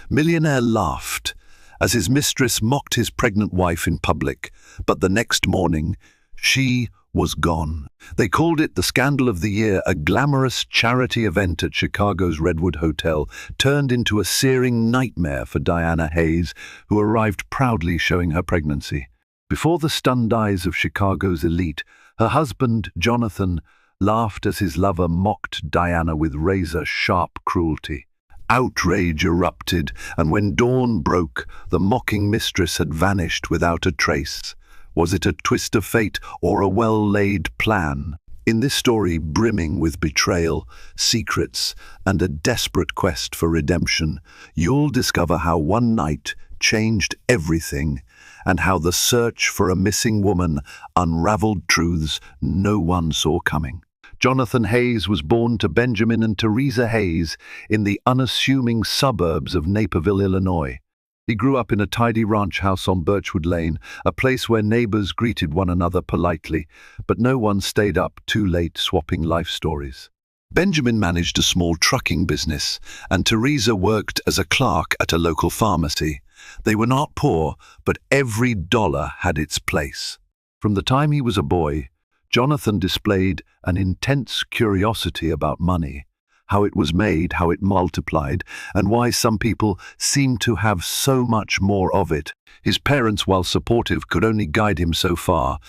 Millionaire laughed as his mistress mocked his pregnant wife in public, but the next morning, she was gone. They called it the scandal of the year. A glamorous charity event at Chicago's Redwood Hotel turned into a searing nightmare for Diana Hayes, who arrived proudly showing her pregnancy. Before the stunned eyes of Chicago's elite, her husband, Jonathan, laughed as his lover mocked Diana with razor-sharp cruelty. Outrage erupted, and when dawn broke, the mocking mistress had vanished without a trace. Was it a twist of fate or a well-laid plan? In this story brimming with betrayal, secrets, and a desperate quest for redemption, you'll discover how one night changed everything, and how the search for a missing woman unraveled truths no one saw coming. Jonathan Hayes was born to Benjamin and Teresa Hayes in the unassuming suburbs of Naperville, Illinois. He grew up in a tidy ranch house on Birchwood Lane, a place where neighbors greeted one another politely, but no one stayed up too late swapping life stories. Benjamin managed a small trucking business, and Teresa worked as a clerk at a local pharmacy. They were not poor, but every dollar had its place. From the time he was a boy, Jonathan displayed an intense curiosity about money, how it was made, how it multiplied, and why some people seemed to have so much more of it. His parents, while supportive, could only guide him so far.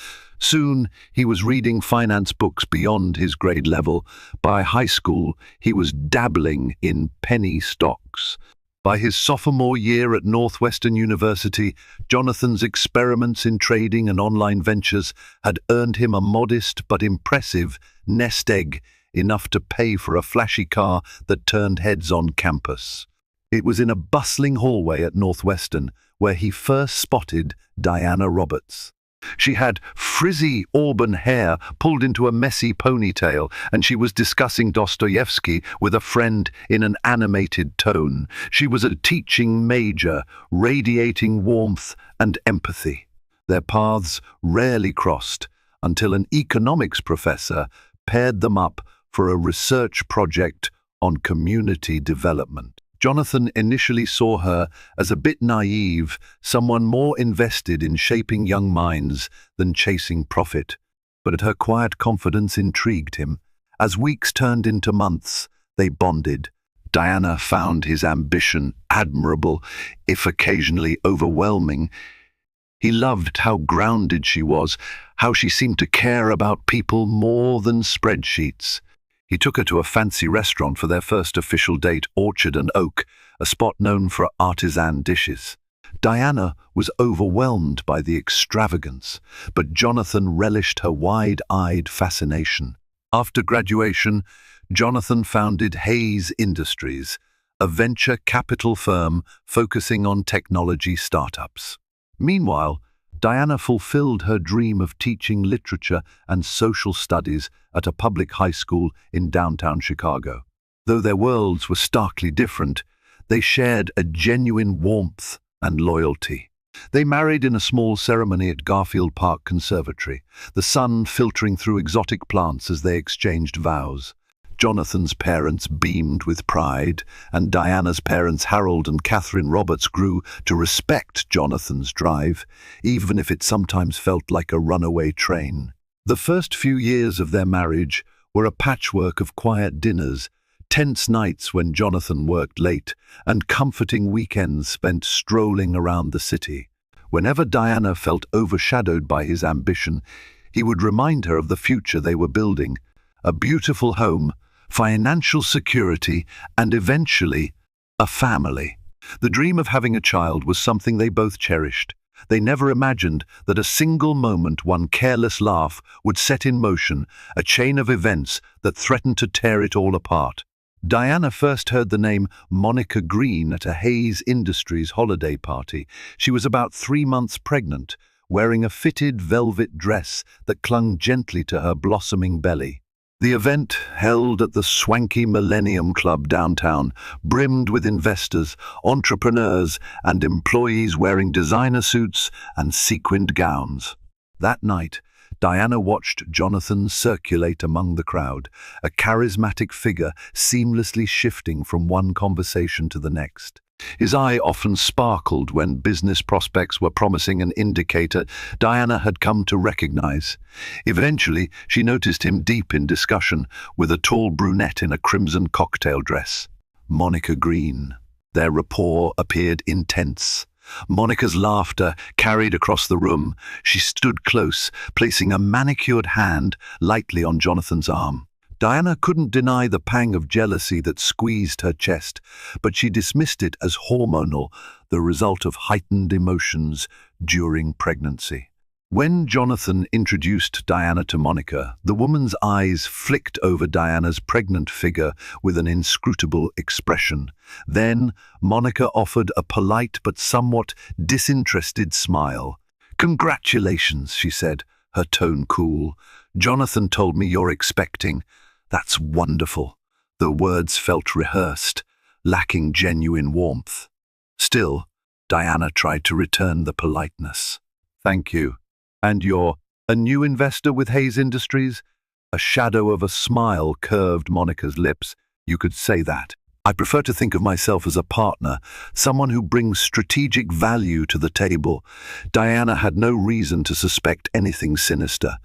Soon, he was reading finance books beyond his grade level. By high school, he was dabbling in penny stocks. By his sophomore year at Northwestern University, Jonathan's experiments in trading and online ventures had earned him a modest but impressive nest egg, enough to pay for a flashy car that turned heads on campus. It was in a bustling hallway at Northwestern where he first spotted Diana Roberts. She had frizzy auburn hair pulled into a messy ponytail, and she was discussing Dostoevsky with a friend in an animated tone. She was a teaching major, radiating warmth and empathy. Their paths rarely crossed until an economics professor paired them up for a research project on community development. Jonathan initially saw her as a bit naive, someone more invested in shaping young minds than chasing profit. But her quiet confidence intrigued him. As weeks turned into months, they bonded. Diana found his ambition admirable, if occasionally overwhelming. He loved how grounded she was, how she seemed to care about people more than spreadsheets. He took her to a fancy restaurant for their first official date, Orchard and Oak, a spot known for artisan dishes. Diana was overwhelmed by the extravagance, but Jonathan relished her wide-eyed fascination. After graduation, Jonathan founded Hayes Industries, a venture capital firm focusing on technology startups. Meanwhile, Diana fulfilled her dream of teaching literature and social studies at a public high school in downtown Chicago. Though their worlds were starkly different, they shared a genuine warmth and loyalty. They married in a small ceremony at Garfield Park Conservatory, the sun filtering through exotic plants as they exchanged vows. Jonathan's parents beamed with pride, and Diana's parents, Harold and Catherine Roberts, grew to respect Jonathan's drive, even if it sometimes felt like a runaway train. The first few years of their marriage were a patchwork of quiet dinners, tense nights when Jonathan worked late, and comforting weekends spent strolling around the city. Whenever Diana felt overshadowed by his ambition, he would remind her of the future they were building: a beautiful home, financial security, and eventually, a family. The dream of having a child was something they both cherished. They never imagined that a single moment, one careless laugh, would set in motion a chain of events that threatened to tear it all apart. Diana first heard the name Monica Green at a Hayes Industries holiday party. She was about 3 months pregnant, wearing a fitted velvet dress that clung gently to her blossoming belly. The event, held at the swanky Millennium Club downtown, brimmed with investors, entrepreneurs, and employees wearing designer suits and sequined gowns. That night, Diana watched Jonathan circulate among the crowd, a charismatic figure seamlessly shifting from one conversation to the next. His eye often sparkled when business prospects were promising, an indicator Diana had come to recognize. Eventually, she noticed him deep in discussion with a tall brunette in a crimson cocktail dress, Monica Green. Their rapport appeared intense. Monica's laughter carried across the room. She stood close, placing a manicured hand lightly on Jonathan's arm. Diana couldn't deny the pang of jealousy that squeezed her chest, but she dismissed it as hormonal, the result of heightened emotions during pregnancy. When Jonathan introduced Diana to Monica, the woman's eyes flicked over Diana's pregnant figure with an inscrutable expression. Then Monica offered a polite but somewhat disinterested smile. "Congratulations," she said, her tone cool. "Jonathan told me you're expecting. That's wonderful." The words felt rehearsed, lacking genuine warmth. Still, Diana tried to return the politeness. "Thank you. And you're a new investor with Hayes Industries?" A shadow of a smile curved Monica's lips. "You could say that. I prefer to think of myself as a partner, someone who brings strategic value to the table." Diana had no reason to suspect anything sinister.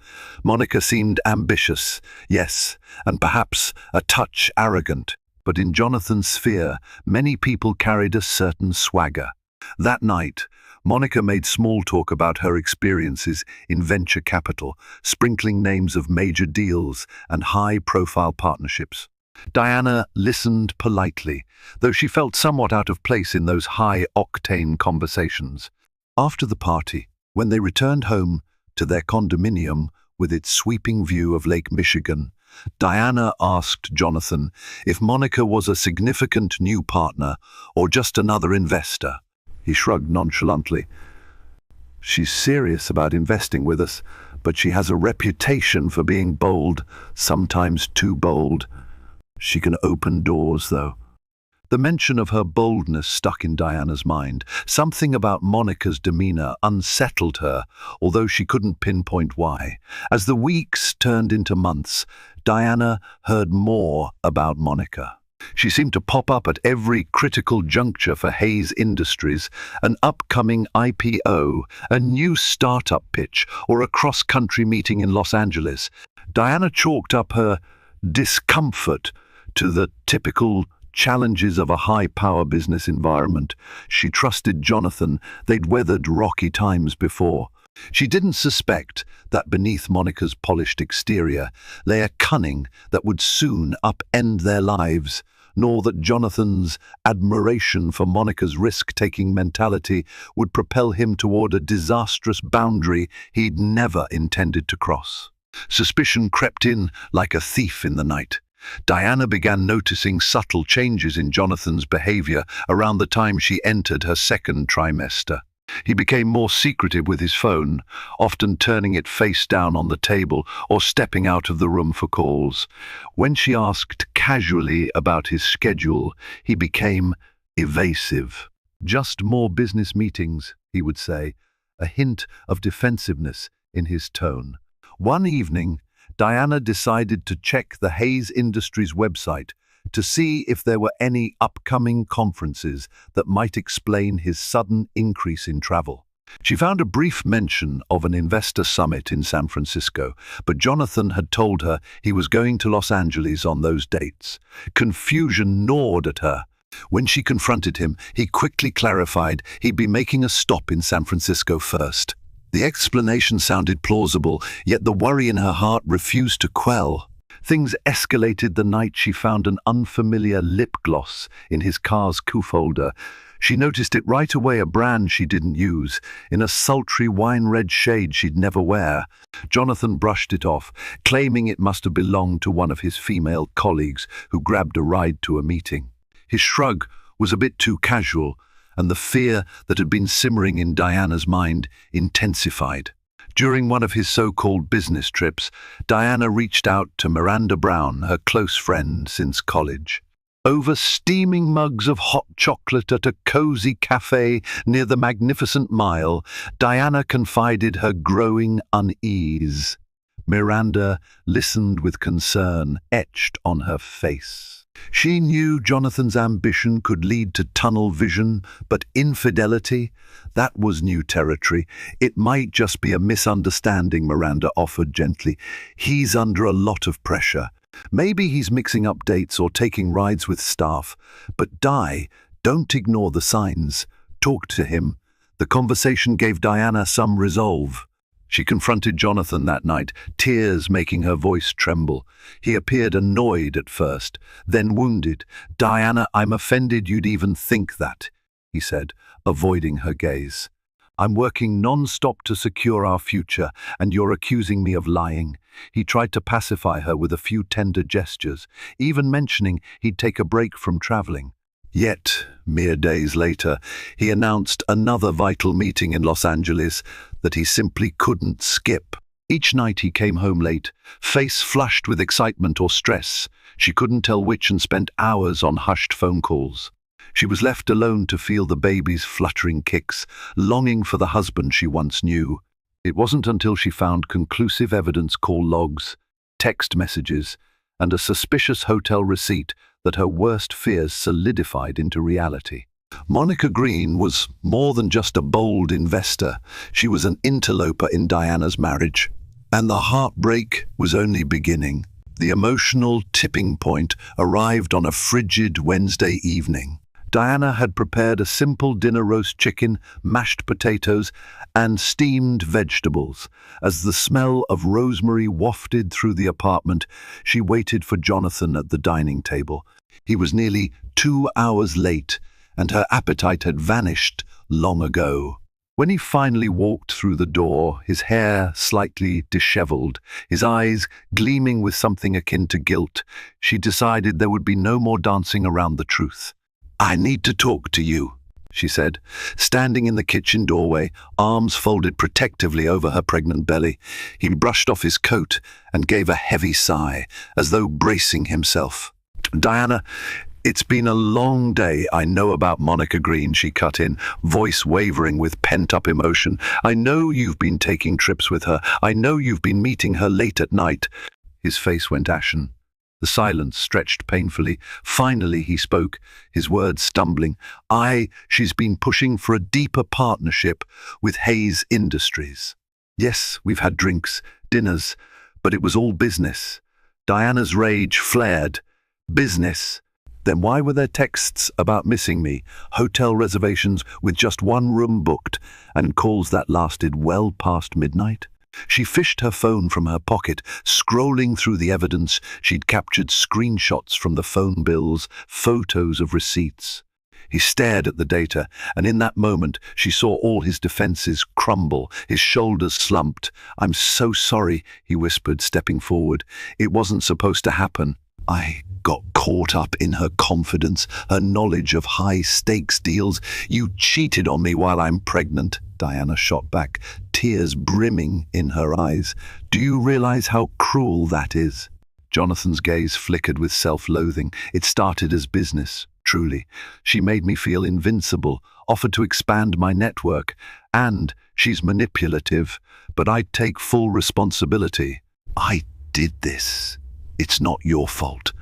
Monica seemed ambitious, yes, and perhaps a touch arrogant, but in Jonathan's sphere, many people carried a certain swagger. That night, Monica made small talk about her experiences in venture capital, sprinkling names of major deals and high-profile partnerships. Diana listened politely, though she felt somewhat out of place in those high-octane conversations. After the party, when they returned home to their condominium with its sweeping view of Lake Michigan, Diana asked Jonathan if Monica was a significant new partner or just another investor. He shrugged nonchalantly. "She's serious about investing with us, but she has a reputation for being bold, sometimes too bold. She can open doors, though." The mention of her boldness stuck in Diana's mind. Something about Monica's demeanor unsettled her, although she couldn't pinpoint why. As the weeks turned into months, Diana heard more about Monica. She seemed to pop up at every critical juncture for Hayes Industries, an upcoming IPO, a new startup pitch, or a cross-country meeting in Los Angeles. Diana chalked up her discomfort to the typical challenges of a high-power business environment. She trusted Jonathan. They'd weathered rocky times before. She didn't suspect that beneath Monica's polished exterior lay a cunning that would soon upend their lives, nor that Jonathan's admiration for Monica's risk-taking mentality would propel him toward a disastrous boundary he'd never intended to cross. Suspicion crept in like a thief in the night. Diana began noticing subtle changes in Jonathan's behavior around the time she entered her second trimester. He became more secretive with his phone, often turning it face down on the table or stepping out of the room for calls. When she asked casually about his schedule, he became evasive. "Just more business meetings," he would say, a hint of defensiveness in his tone. One evening, Diana decided to check the Hayes Industries website to see if there were any upcoming conferences that might explain his sudden increase in travel. She found a brief mention of an investor summit in San Francisco, but Jonathan had told her he was going to Los Angeles on those dates. Confusion gnawed at her. When she confronted him, he quickly clarified he'd be making a stop in San Francisco first. The explanation sounded plausible, yet the worry in her heart refused to quell. Things escalated the night she found an unfamiliar lip gloss in his car's cufolder. She noticed it right away, a brand she didn't use, in a sultry wine-red shade she'd never wear. Jonathan brushed it off, claiming it must have belonged to one of his female colleagues who grabbed a ride to a meeting. His shrug was a bit too casual, and the fear that had been simmering in Diana's mind intensified. During one of his so-called business trips, Diana reached out to Miranda Brown, her close friend since college. Over steaming mugs of hot chocolate at a cozy cafe near the Magnificent Mile, Diana confided her growing unease. Miranda listened with concern etched on her face. She knew Jonathan's ambition could lead to tunnel vision, but infidelity, that was new territory. It might just be a misunderstanding, Miranda offered gently. He's under a lot of pressure. Maybe he's mixing up dates or taking rides with staff. But don't ignore the signs. Talk to him. The conversation gave Diana some resolve. She confronted Jonathan that night, tears making her voice tremble. He appeared annoyed at first, then wounded. "Diana, I'm offended you'd even think that," he said, avoiding her gaze. "I'm working non-stop to secure our future, and you're accusing me of lying." He tried to pacify her with a few tender gestures, even mentioning he'd take a break from traveling. Yet, mere days later, he announced another vital meeting in Los Angeles that he simply couldn't skip. Each night he came home late, face flushed with excitement or stress. She couldn't tell which and spent hours on hushed phone calls. She was left alone to feel the baby's fluttering kicks, longing for the husband she once knew. It wasn't until she found conclusive evidence, call logs, text messages, and a suspicious hotel receipt that her worst fears solidified into reality. Monica Green was more than just a bold investor. She was an interloper in Diana's marriage. And the heartbreak was only beginning. The emotional tipping point arrived on a frigid Wednesday evening. Diana had prepared a simple dinner: roast chicken, mashed potatoes, and steamed vegetables. As the smell of rosemary wafted through the apartment, she waited for Jonathan at the dining table. He was nearly 2 hours late, and her appetite had vanished long ago. When he finally walked through the door, his hair slightly disheveled, his eyes gleaming with something akin to guilt, she decided there would be no more dancing around the truth. "I need to talk to you," she said, standing in the kitchen doorway, arms folded protectively over her pregnant belly. He brushed off his coat and gave a heavy sigh, as though bracing himself. "Diana, it's been a long day. I know about Monica Green," she cut in, voice wavering with pent-up emotion. "I know you've been taking trips with her. I know you've been meeting her late at night." His face went ashen. The silence stretched painfully. Finally he spoke, his words stumbling. She's been pushing for a deeper partnership with Hayes Industries. Yes, we've had drinks, dinners, but it was all business." Diana's rage flared. "Business? Then why were there texts about missing me, hotel reservations with just one room booked, and calls that lasted well past midnight?" She fished her phone from her pocket, scrolling through the evidence. She'd captured screenshots from the phone bills, photos of receipts. He stared at the data, and in that moment she saw all his defenses crumble, his shoulders slumped. "I'm so sorry," he whispered, stepping forward. "It wasn't supposed to happen." I got caught up in her confidence, her knowledge of high-stakes deals. "You cheated on me while I'm pregnant," Diana shot back, tears brimming in her eyes. "Do you realize how cruel that is?" Jonathan's gaze flickered with self-loathing. "It started as business, truly. She made me feel invincible, offered to expand my network, and she's manipulative, but I'd take full responsibility. I did this. It's not your fault."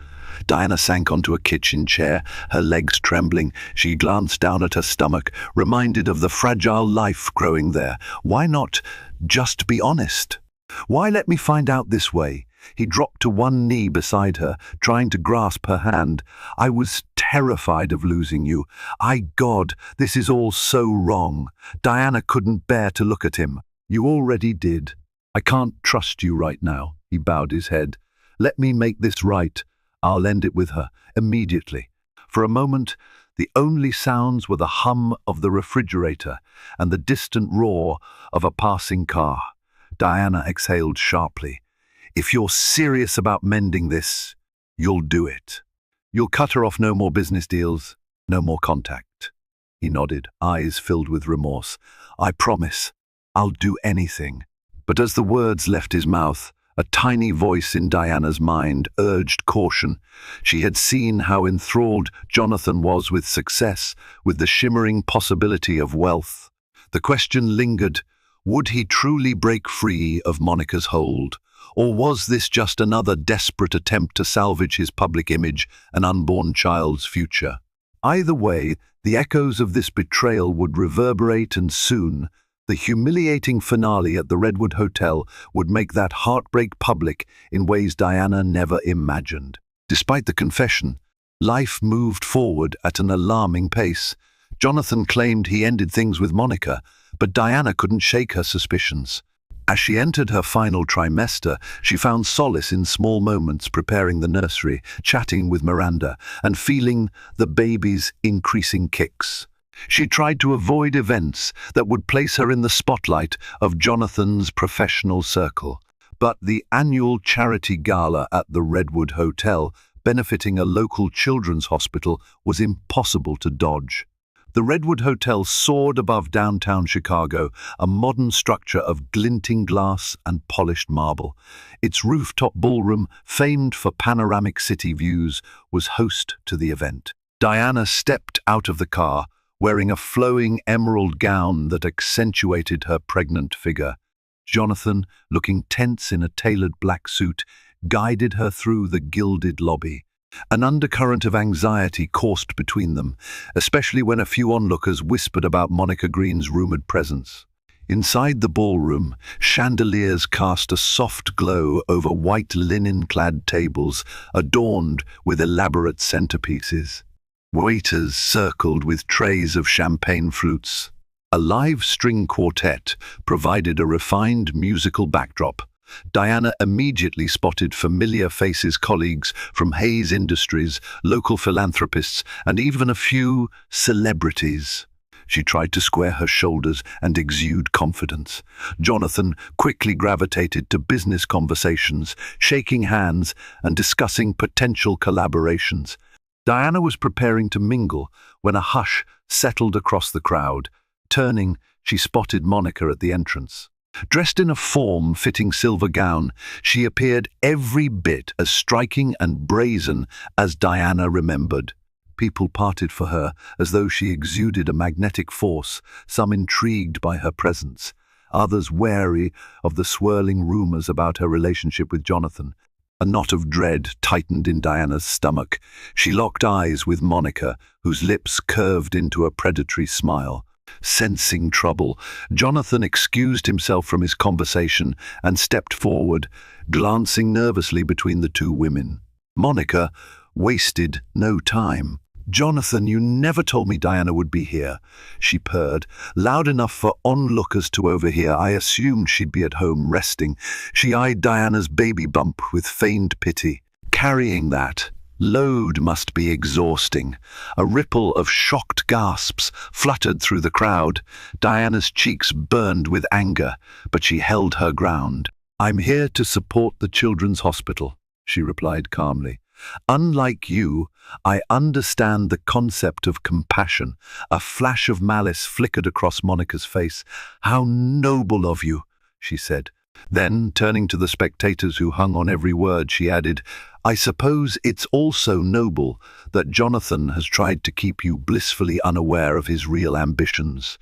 Diana sank onto a kitchen chair, her legs trembling. She glanced down at her stomach, reminded of the fragile life growing there. Why not just be honest? "Why let me find out this way?" He dropped to one knee beside her, trying to grasp her hand. "I was terrified of losing you. God, this is all so wrong." Diana couldn't bear to look at him. "You already did. I can't trust you right now." He bowed his head. "Let me make this right. I'll end it with her, immediately." For a moment, the only sounds were the hum of the refrigerator and the distant roar of a passing car. Diana exhaled sharply. "If you're serious about mending this, you'll do it. You'll cut her off, no more business deals, no more contact." He nodded, eyes filled with remorse. "I promise, I'll do anything." But as the words left his mouth, a tiny voice in Diana's mind urged caution. She had seen how enthralled Jonathan was with success, with the shimmering possibility of wealth. The question lingered, would he truly break free of Monica's hold, Or was this just another desperate attempt to salvage his public image, an unborn child's future? Either way, the echoes of this betrayal would reverberate, and soon, the humiliating finale at the Redwood Hotel would make that heartbreak public in ways Diana never imagined. Despite the confession, life moved forward at an alarming pace. Jonathan claimed he ended things with Monica, but Diana couldn't shake her suspicions. As she entered her final trimester, she found solace in small moments, preparing the nursery, chatting with Miranda, and feeling the baby's increasing kicks. She tried to avoid events that would place her in the spotlight of Jonathan's professional circle. But the annual charity gala at the Redwood Hotel, benefiting a local children's hospital, was impossible to dodge. The Redwood Hotel soared above downtown Chicago, a modern structure of glinting glass and polished marble. Its rooftop ballroom, famed for panoramic city views, was host to the event. Diana stepped out of the car, wearing a flowing emerald gown that accentuated her pregnant figure. Jonathan, looking tense in a tailored black suit, guided her through the gilded lobby. An undercurrent of anxiety coursed between them, especially when a few onlookers whispered about Monica Green's rumored presence. Inside the ballroom, chandeliers cast a soft glow over white linen-clad tables adorned with elaborate centerpieces. Waiters circled with trays of champagne flutes. A live string quartet provided a refined musical backdrop. Diana immediately spotted familiar faces, colleagues from Hayes Industries, local philanthropists, and even a few celebrities. She tried to square her shoulders and exude confidence. Jonathan quickly gravitated to business conversations, shaking hands and discussing potential collaborations. Diana was preparing to mingle when a hush settled across the crowd. Turning, she spotted Monica at the entrance. Dressed in a form-fitting silver gown, she appeared every bit as striking and brazen as Diana remembered. People parted for her as though she exuded a magnetic force, some intrigued by her presence, others wary of the swirling rumors about her relationship with Jonathan. A knot of dread tightened in Diana's stomach. She locked eyes with Monica, whose lips curved into a predatory smile. Sensing trouble, Jonathan excused himself from his conversation and stepped forward, glancing nervously between the two women. Monica wasted no time. "Jonathan, you never told me Diana would be here," she purred, loud enough for onlookers to overhear. "I assumed she'd be at home resting." She eyed Diana's baby bump with feigned pity. Carrying that load must be exhausting. A ripple of shocked gasps fluttered through the crowd. Diana's cheeks burned with anger, but she held her ground. "I'm here to support the children's hospital," she replied calmly. "Unlike you, I understand the concept of compassion." A flash of malice flickered across Monica's face. "How noble of you," she said. Then, turning to the spectators who hung on every word, she added, "I suppose it's also noble that Jonathan has tried to keep you blissfully unaware of his real ambitions."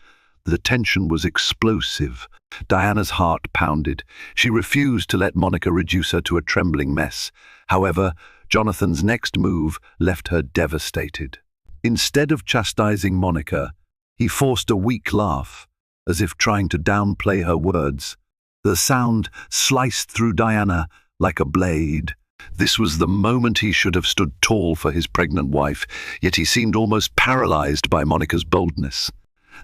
The tension was explosive. Diana's heart pounded. She refused to let Monica reduce her to a trembling mess. However, Jonathan's next move left her devastated. Instead of chastising Monica, he forced a weak laugh, as if trying to downplay her words. The sound sliced through Diana like a blade. This was the moment he should have stood tall for his pregnant wife, yet he seemed almost paralyzed by Monica's boldness.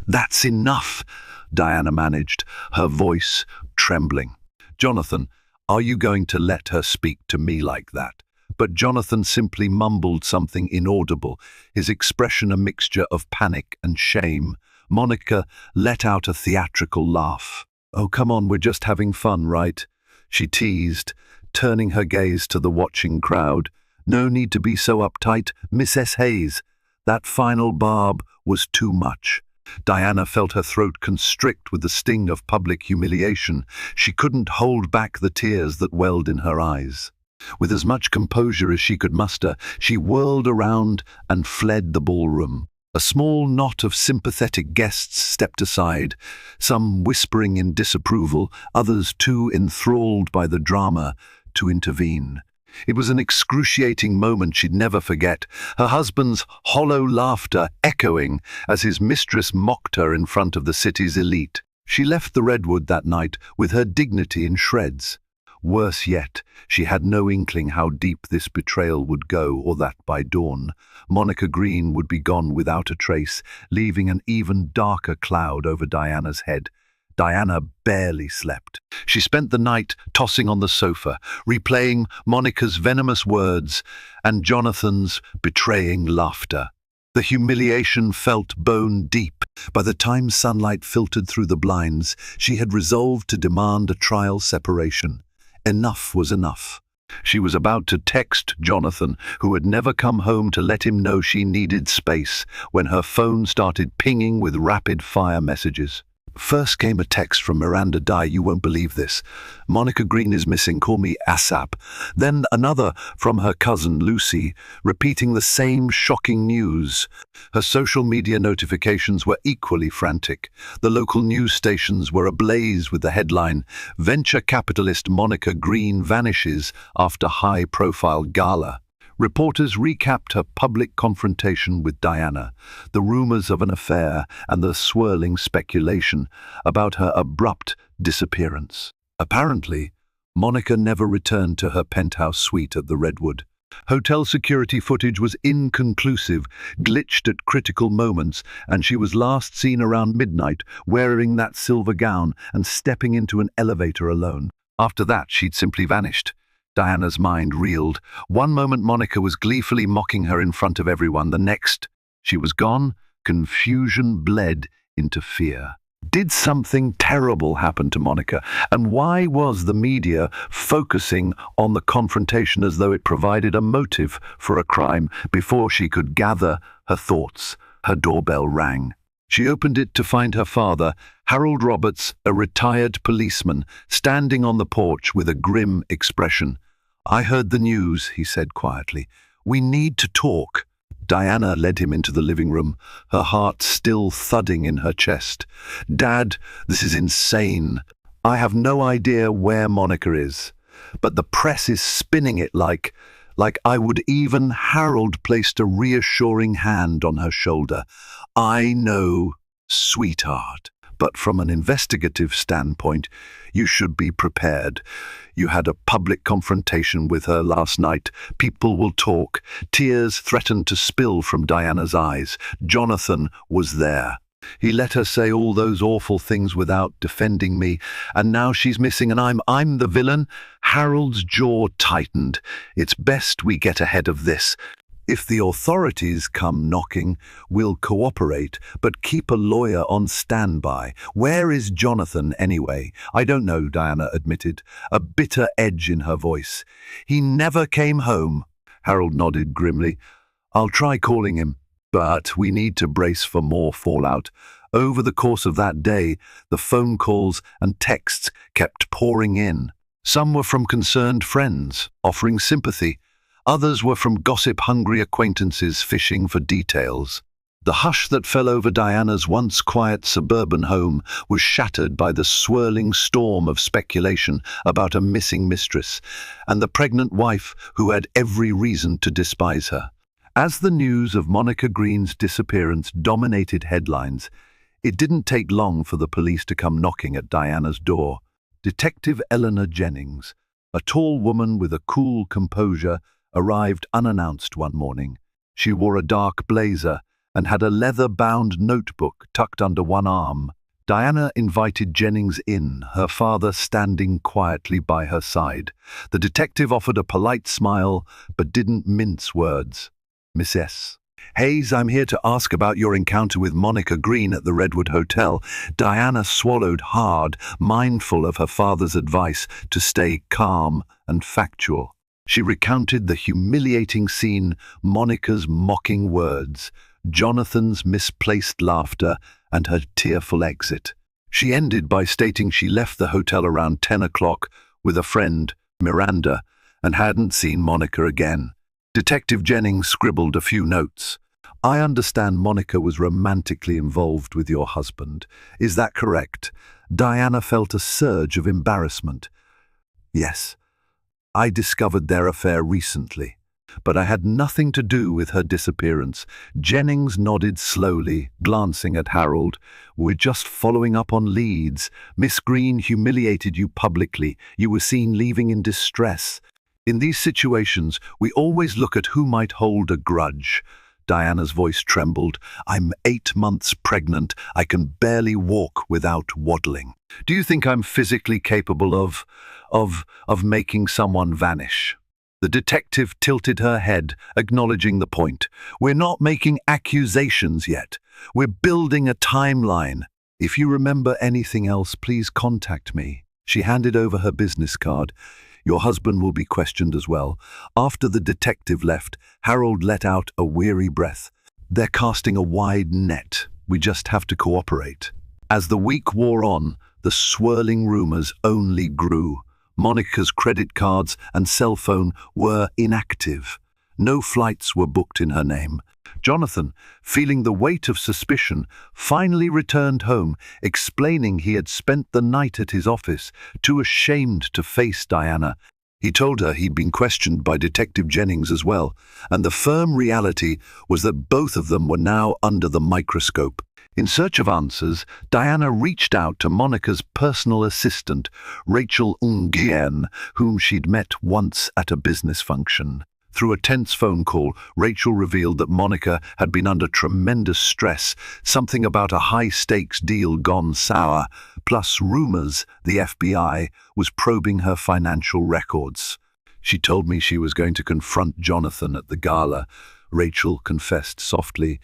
"That's enough," Diana managed, her voice trembling. "Jonathan, are you going to let her speak to me like that?" But Jonathan simply mumbled something inaudible, his expression a mixture of panic and shame. Monica let out a theatrical laugh. "Oh, come on, we're just having fun, right?" she teased, turning her gaze to the watching crowd. "No need to be so uptight, Mrs. Hayes." That final barb was too much. Diana felt her throat constrict with the sting of public humiliation. She couldn't hold back the tears that welled in her eyes. With as much composure as she could muster, she whirled around and fled the ballroom. A small knot of sympathetic guests stepped aside, some whispering in disapproval, others too enthralled by the drama to intervene. It was an excruciating moment she'd never forget, her husband's hollow laughter echoing as his mistress mocked her in front of the city's elite. She left the Redwood that night with her dignity in shreds. Worse yet, she had no inkling how deep this betrayal would go, or that by dawn, Monica Green would be gone without a trace, leaving an even darker cloud over Diana's head. Diana barely slept. She spent the night tossing on the sofa, replaying Monica's venomous words and Jonathan's betraying laughter. The humiliation felt bone deep. By the time sunlight filtered through the blinds, she had resolved to demand a trial separation. Enough was enough. She was about to text Jonathan, who had never come home, to let him know she needed space, when her phone started pinging with rapid-fire messages. First came a text from Miranda Dye. "You won't believe this. Monica Green is missing. Call me ASAP." Then another from her cousin Lucy, repeating the same shocking news. Her social media notifications were equally frantic. The local news stations were ablaze with the headline, "Venture capitalist Monica Green vanishes after high-profile gala." Reporters recapped her public confrontation with Diana, the rumors of an affair and the swirling speculation about her abrupt disappearance. Apparently, Monica never returned to her penthouse suite at the Redwood. Hotel security footage was inconclusive, glitched at critical moments, and she was last seen around midnight wearing that silver gown and stepping into an elevator alone. After that, she'd simply vanished. Diana's mind reeled. One moment Monica was gleefully mocking her in front of everyone. The next, she was gone. Confusion bled into fear. Did something terrible happen to Monica? And why was the media focusing on the confrontation as though it provided a motive for a crime? Before she could gather her thoughts, her doorbell rang. She opened it to find her father, Harold Roberts, a retired policeman, standing on the porch with a grim expression. "I heard the news," he said quietly. "We need to talk." Diana led him into the living room, her heart still thudding in her chest. "Dad, this is insane. I have no idea where Monica is, but the press is spinning it like I would." Even Harold placed a reassuring hand on her shoulder. "I know, sweetheart. But from an investigative standpoint, you should be prepared. You had a public confrontation with her last night. People will talk." Tears threatened to spill from Diana's eyes. Jonathan was there. He let her say all those awful things without defending me, and now she's missing and I'm the villain? Harold's jaw tightened. "It's best we get ahead of this. If the authorities come knocking, we'll cooperate, but keep a lawyer on standby." "Where is Jonathan, anyway?" "I don't know," Diana admitted, a bitter edge in her voice. "He never came home." Harold nodded grimly. "I'll try calling him, but we need to brace for more fallout." Over the course of that day, the phone calls and texts kept pouring in. Some were from concerned friends, offering sympathy. Others were from gossip-hungry acquaintances fishing for details. The hush that fell over Diana's once quiet suburban home was shattered by the swirling storm of speculation about a missing mistress and the pregnant wife who had every reason to despise her. As the news of Monica Green's disappearance dominated headlines, it didn't take long for the police to come knocking at Diana's door. Detective Eleanor Jennings, a tall woman with a cool composure, arrived unannounced one morning. She wore a dark blazer and had a leather-bound notebook tucked under one arm. Diana invited Jennings in, her father standing quietly by her side. The detective offered a polite smile, but didn't mince words. "Miss S. Hayes, I'm here to ask about your encounter with Monica Green at the Redwood Hotel." Diana swallowed hard, mindful of her father's advice to stay calm and factual. She recounted the humiliating scene, Monica's mocking words, Jonathan's misplaced laughter, and her tearful exit. She ended by stating she left the hotel around 10 o'clock with a friend, Miranda, and hadn't seen Monica again. Detective Jennings scribbled a few notes. I understand Monica was romantically involved with your husband. Is that correct? Diana felt a surge of embarrassment. Yes, I discovered their affair recently, but I had nothing to do with her disappearance. Jennings nodded slowly, glancing at Harold. We're just following up on leads. Miss Green humiliated you publicly. You were seen leaving in distress. In these situations, we always look at who might hold a grudge. Diana's voice trembled. I'm 8 months pregnant. I can barely walk without waddling. Do you think I'm physically capable of making someone vanish? The detective tilted her head, acknowledging the point. We're not making accusations yet. We're building a timeline. If you remember anything else, please contact me. She handed over her business card. Your husband will be questioned as well. After the detective left, Harold let out a weary breath. They're casting a wide net. We just have to cooperate. As the week wore on, the swirling rumors only grew. Monica's credit cards and cell phone were inactive. No flights were booked in her name. Jonathan, feeling the weight of suspicion, finally returned home, explaining he had spent the night at his office, too ashamed to face Diana. He told her he'd been questioned by Detective Jennings as well, and the firm reality was that both of them were now under the microscope. In search of answers, Diana reached out to Monica's personal assistant, Rachel Nguyen, whom she'd met once at a business function. Through a tense phone call, Rachel revealed that Monica had been under tremendous stress, something about a high-stakes deal gone sour, plus rumors the FBI was probing her financial records. She told me she was going to confront Jonathan at the gala. Rachel confessed softly.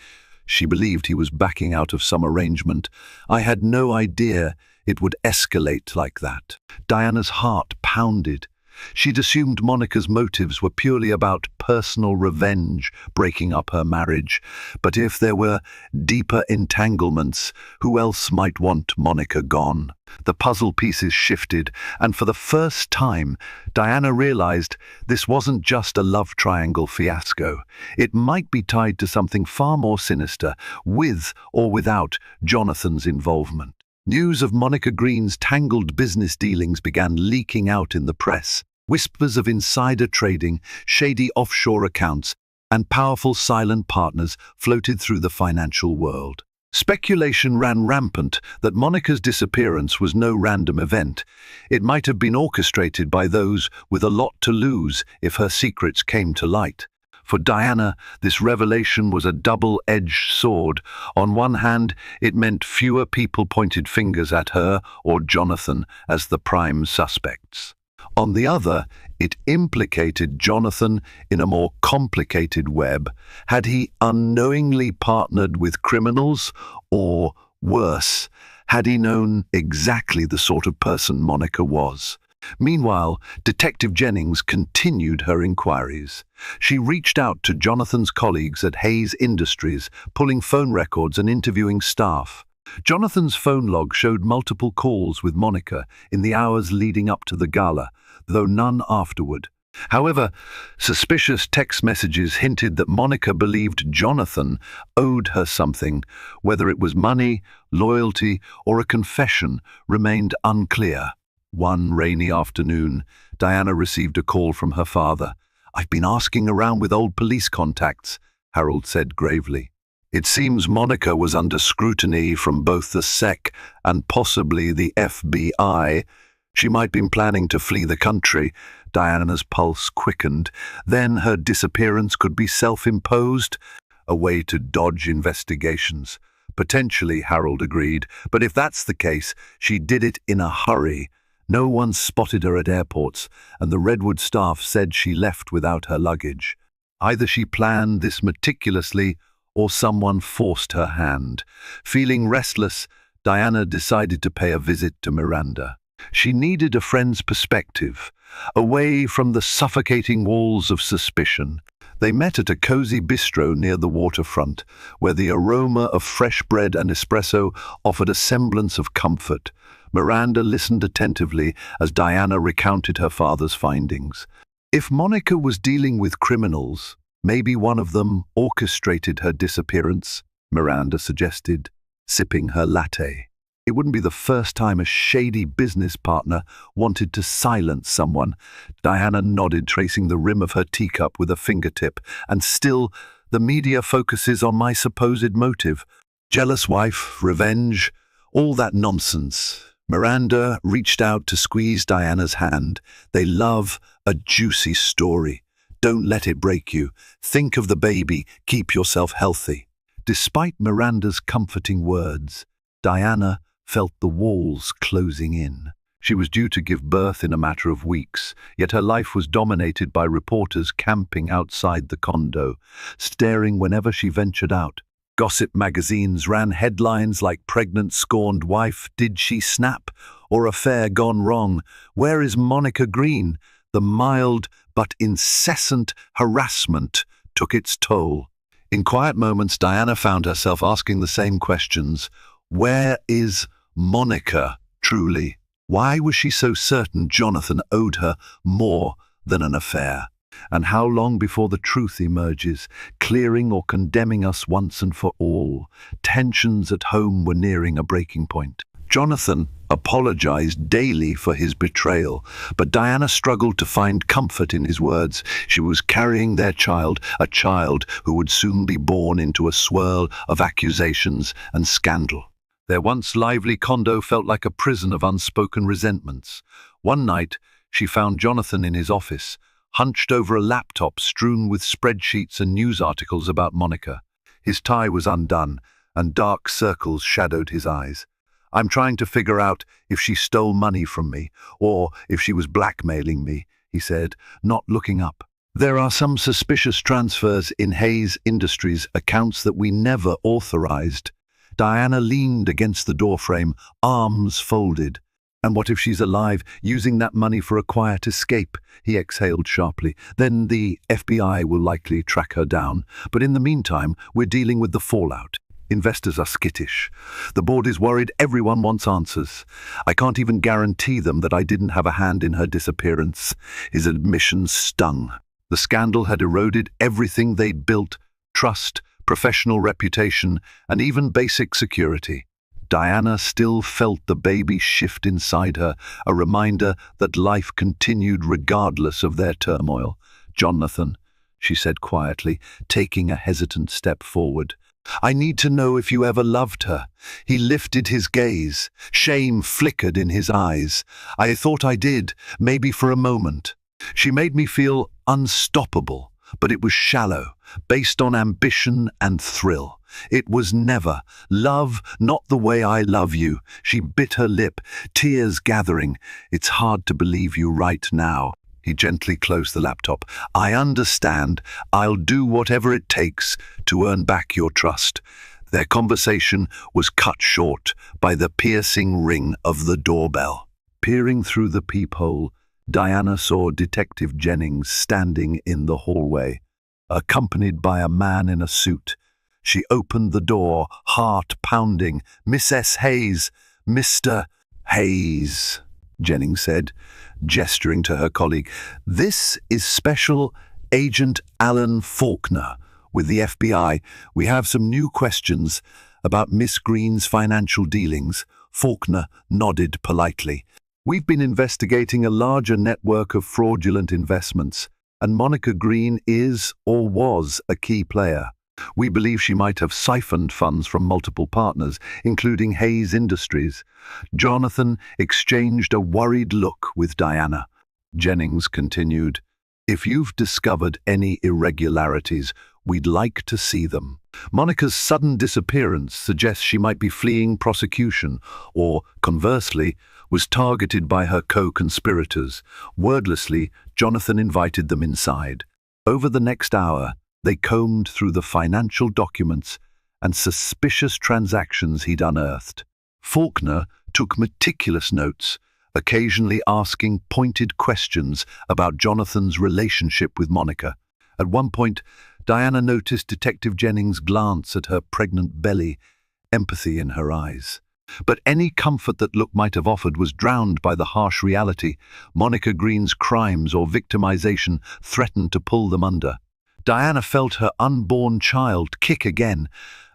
She believed he was backing out of some arrangement. I had no idea it would escalate like that. Diana's heart pounded. She'd assumed Monica's motives were purely about personal revenge, breaking up her marriage. But if there were deeper entanglements, who else might want Monica gone? The puzzle pieces shifted, and for the first time, Diana realized this wasn't just a love triangle fiasco. It might be tied to something far more sinister, with or without Jonathan's involvement. News of Monica Green's tangled business dealings began leaking out in the press. Whispers of insider trading, shady offshore accounts, and powerful silent partners floated through the financial world. Speculation ran rampant that Monica's disappearance was no random event. It might have been orchestrated by those with a lot to lose if her secrets came to light. For Diana, this revelation was a double-edged sword. On one hand, it meant fewer people pointed fingers at her or Jonathan as the prime suspects. On the other, it implicated Jonathan in a more complicated web. Had he unknowingly partnered with criminals, or, worse, had he known exactly the sort of person Monica was? Meanwhile, Detective Jennings continued her inquiries. She reached out to Jonathan's colleagues at Hayes Industries, pulling phone records and interviewing staff. Jonathan's phone log showed multiple calls with Monica in the hours leading up to the gala, though none afterward. However, suspicious text messages hinted that Monica believed Jonathan owed her something. Whether it was money, loyalty, or a confession remained unclear. One rainy afternoon, Diana received a call from her father. "I've been asking around with old police contacts," Harold said gravely. "It seems Monica was under scrutiny from both the SEC and possibly the FBI. She might have been planning to flee the country." Diana's pulse quickened. Then her disappearance could be self-imposed, a way to dodge investigations. Potentially, Harold agreed, but if that's the case, she did it in a hurry. No one spotted her at airports, and the Redwood staff said she left without her luggage. Either she planned this meticulously, or someone forced her hand. Feeling restless, Diana decided to pay a visit to Miranda. She needed a friend's perspective, away from the suffocating walls of suspicion. They met at a cozy bistro near the waterfront, where the aroma of fresh bread and espresso offered a semblance of comfort. Miranda listened attentively as Diana recounted her father's findings. If Monica was dealing with criminals, Maybe one of them orchestrated her disappearance, Miranda suggested, sipping her latte. It wouldn't be the first time a shady business partner wanted to silence someone. Diana nodded, tracing the rim of her teacup with a fingertip. And still, the media focuses on my supposed motive. Jealous wife, revenge, all that nonsense. Miranda reached out to squeeze Diana's hand. They love a juicy story. Don't let it break you. Think of the baby. Keep yourself healthy. Despite Miranda's comforting words, Diana felt the walls closing in. She was due to give birth in a matter of weeks, yet her life was dominated by reporters camping outside the condo, staring whenever she ventured out. Gossip magazines ran headlines like "Pregnant Scorned Wife, Did She Snap?" or "Affair Gone Wrong, Where is Monica Green?" The mild but incessant harassment took its toll. In quiet moments, Diana found herself asking the same questions. Where is Monica, truly? Why was she so certain Jonathan owed her more than an affair? And how long before the truth emerges, clearing or condemning us once and for all? Tensions at home were nearing a breaking point. Jonathan apologized daily for his betrayal, but Diana struggled to find comfort in his words. She was carrying their child, a child who would soon be born into a swirl of accusations and scandal. Their once lively condo felt like a prison of unspoken resentments. One night, she found Jonathan in his office, hunched over a laptop strewn with spreadsheets and news articles about Monica. His tie was undone, and dark circles shadowed his eyes. "I'm trying to figure out if she stole money from me, or if she was blackmailing me," he said, not looking up. "There are some suspicious transfers in Hayes Industries accounts that we never authorized." Diana leaned against the doorframe, arms folded. "And what if she's alive, using that money for a quiet escape?" he exhaled sharply. "Then the FBI will likely track her down. But in the meantime, we're dealing with the fallout. Investors are skittish. The board is worried. Everyone wants answers. I can't even guarantee them that I didn't have a hand in her disappearance." His admission stung. The scandal had eroded everything they'd built: trust, professional reputation, and even basic security. Diana still felt the baby shift inside her, a reminder that life continued regardless of their turmoil. "Jonathan," she said quietly, taking a hesitant step forward, "I need to know if you ever loved her." He lifted his gaze. Shame flickered in his eyes. "I thought I did, maybe for a moment. She made me feel unstoppable, but it was shallow, based on ambition and thrill. It was never love, not the way I love you." She bit her lip, tears gathering. "It's hard to believe you right now." He gently closed the laptop. "I understand. I'll do whatever it takes to earn back your trust." Their conversation was cut short by the piercing ring of the doorbell. Peering through the peephole, Diana saw Detective Jennings standing in the hallway, accompanied by a man in a suit. She opened the door, heart pounding. "Mrs. Hayes, Mr. Hayes," Jennings said, gesturing to her colleague. "This is Special Agent Alan Faulkner with the FBI. We have some new questions about Miss Green's financial dealings." Faulkner nodded politely. "We've been investigating a larger network of fraudulent investments, and Monica Green is or was a key player. We believe she might have siphoned funds from multiple partners, including Hayes Industries." Jonathan exchanged a worried look with Diana. Jennings continued, "If you've discovered any irregularities, we'd like to see them. Monica's sudden disappearance suggests she might be fleeing prosecution, or, conversely, was targeted by her co-conspirators." Wordlessly, Jonathan invited them inside. Over the next hour, they combed through the financial documents and suspicious transactions he'd unearthed. Faulkner took meticulous notes, occasionally asking pointed questions about Jonathan's relationship with Monica. At one point, Diana noticed Detective Jennings' glance at her pregnant belly, empathy in her eyes. But any comfort that look might have offered was drowned by the harsh reality. Monica Green's crimes or victimization threatened to pull them under. Diana felt her unborn child kick again,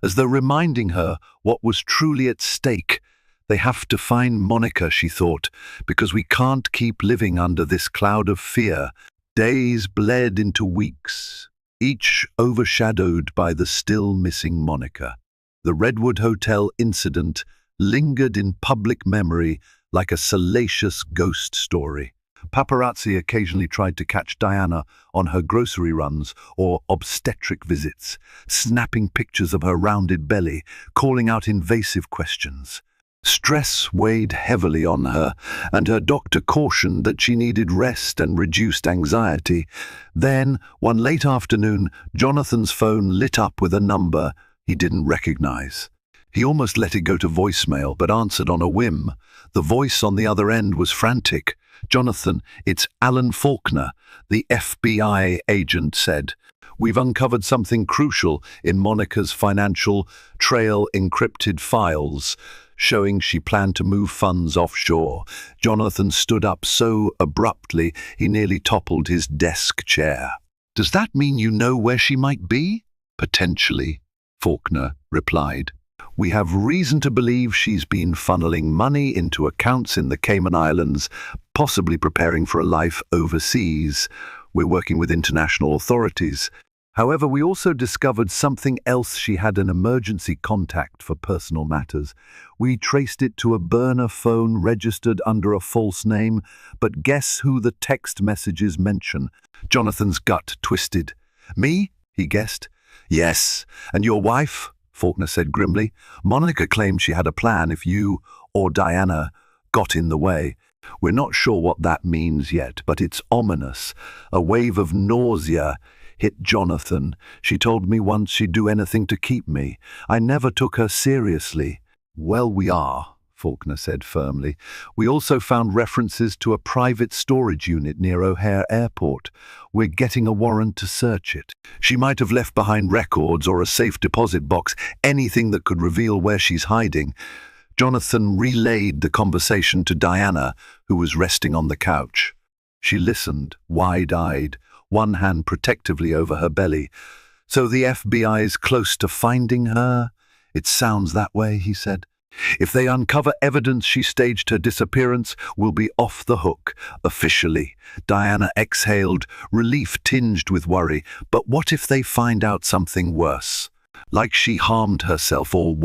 as though reminding her what was truly at stake. They have to find Monica, she thought, because we can't keep living under this cloud of fear. Days bled into weeks, each overshadowed by the still missing Monica. The Redwood Hotel incident lingered in public memory like a salacious ghost story. Paparazzi occasionally tried to catch Diana on her grocery runs or obstetric visits, snapping pictures of her rounded belly, calling out invasive questions. Stress weighed heavily on her, and her doctor cautioned that she needed rest and reduced anxiety. Then, one late afternoon, Jonathan's phone lit up with a number he didn't recognize. He almost let it go to voicemail, but answered on a whim. The voice on the other end was frantic. "Jonathan, it's Alan Faulkner," the FBI agent said. "We've uncovered something crucial in Monica's financial trail encrypted files, showing she planned to move funds offshore." Jonathan stood up so abruptly he nearly toppled his desk chair. "Does that mean you know where she might be?" "Potentially," Faulkner replied. "We have reason to believe she's been funneling money into accounts in the Cayman Islands, possibly preparing for a life overseas. We're working with international authorities. However, we also discovered something else. She had an emergency contact for personal matters. We traced it to a burner phone registered under a false name, but guess who the text messages mention?" Jonathan's gut twisted. "Me?" he guessed. "Yes. And your wife?" Faulkner said grimly. "Monica claimed she had a plan if you, or Diana, got in the way. We're not sure what that means yet, but it's ominous." A wave of nausea hit Jonathan. "She told me once she'd do anything to keep me. I never took her seriously." "Well, we are," Faulkner said firmly. "We also found references to a private storage unit near O'Hare Airport. We're getting a warrant to search it. She might have left behind records or a safe deposit box, anything that could reveal where she's hiding." Jonathan relayed the conversation to Diana, who was resting on the couch. She listened, wide-eyed, one hand protectively over her belly. "So the FBI's close to finding her?" "It sounds that way," he said. "If they uncover evidence she staged her disappearance, we'll be off the hook, officially." Diana exhaled, relief tinged with worry. "But what if they find out something worse? Like she harmed herself or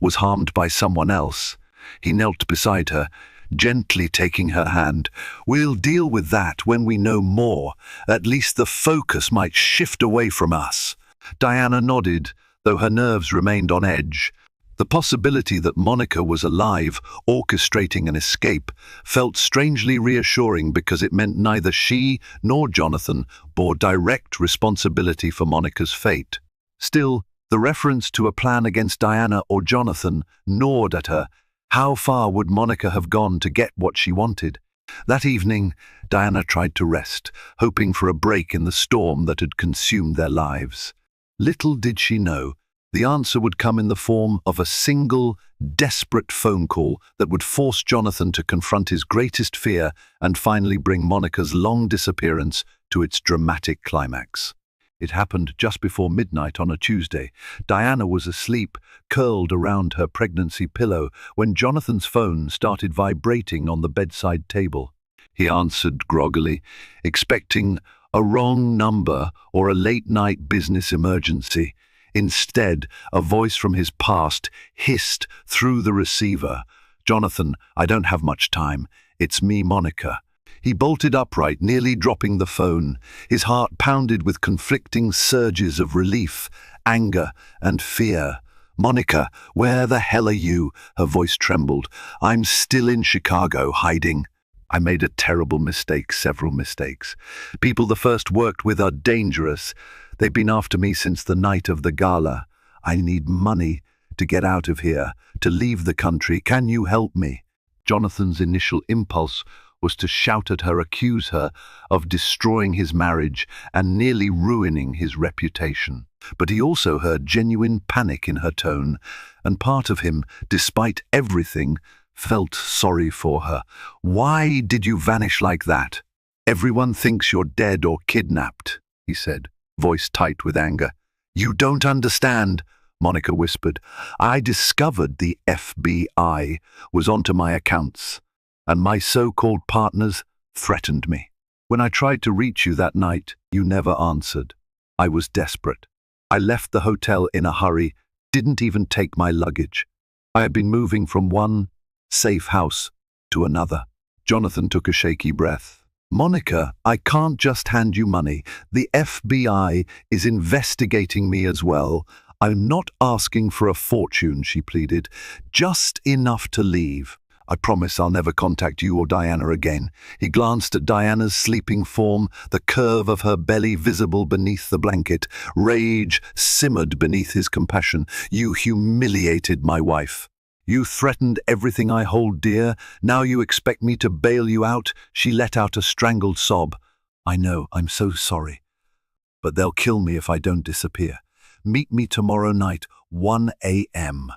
was harmed by someone else?" He knelt beside her, gently taking her hand. "We'll deal with that when we know more. At least the focus might shift away from us." Diana nodded, though her nerves remained on edge. The possibility that Monica was alive, orchestrating an escape, felt strangely reassuring because it meant neither she nor Jonathan bore direct responsibility for Monica's fate. Still, the reference to a plan against Diana or Jonathan gnawed at her. How far would Monica have gone to get what she wanted? That evening, Diana tried to rest, hoping for a break in the storm that had consumed their lives. Little did she know, the answer would come in the form of a single, desperate phone call that would force Jonathan to confront his greatest fear and finally bring Monica's long disappearance to its dramatic climax. It happened just before midnight on a Tuesday. Diana was asleep, curled around her pregnancy pillow, when Jonathan's phone started vibrating on the bedside table. He answered groggily, expecting a wrong number or a late-night business emergency. Instead, a voice from his past hissed through the receiver. "Jonathan, I don't have much time. It's me, Monica." He bolted upright, nearly dropping the phone. His heart pounded with conflicting surges of relief, anger, and fear. "Monica, where the hell are you?" Her voice trembled. "I'm still in Chicago, hiding. I made a terrible mistake, several mistakes. People the first worked with are dangerous. They've been after me since the night of the gala. I need money to get out of here, to leave the country. Can you help me?" Jonathan's initial impulse was to shout at her, accuse her of destroying his marriage and nearly ruining his reputation. But he also heard genuine panic in her tone, and part of him, despite everything, felt sorry for her. "Why did you vanish like that?" "Everyone thinks you're dead or kidnapped," he said, voice tight with anger. "You don't understand," Monica whispered. "I discovered the FBI was onto my accounts, and my so-called partners threatened me. When I tried to reach you that night, you never answered. I was desperate. I left the hotel in a hurry, didn't even take my luggage. I had been moving from one safe house to another." Jonathan took a shaky breath. "Monica, I can't just hand you money. The FBI is investigating me as well. I'm not asking for a fortune," she pleaded. "Just enough to leave. I promise I'll never contact you or Diana again." He glanced at Diana's sleeping form, the curve of her belly visible beneath the blanket. Rage simmered beneath his compassion. "You humiliated my wife. You threatened everything I hold dear. Now you expect me to bail you out?" She let out a strangled sob. "I know, I'm so sorry. But they'll kill me if I don't disappear. Meet me tomorrow night, 1 a.m.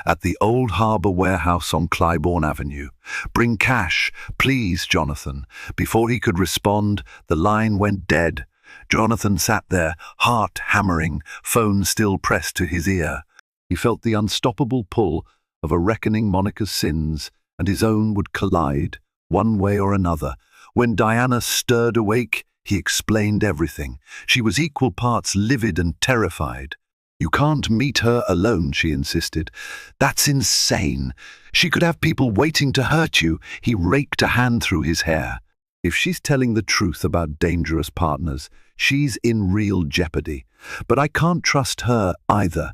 at the Old Harbour Warehouse on Clybourne Avenue. Bring cash, please, Jonathan." Before he could respond, the line went dead. Jonathan sat there, heart hammering, phone still pressed to his ear. He felt the unstoppable pull of a reckoning Monica's sins and his own would collide, one way or another. When Diana stirred awake, he explained everything. She was equal parts livid and terrified. "You can't meet her alone," she insisted. "That's insane. She could have people waiting to hurt you." He raked a hand through his hair. "If she's telling the truth about dangerous partners, she's in real jeopardy. But I can't trust her either."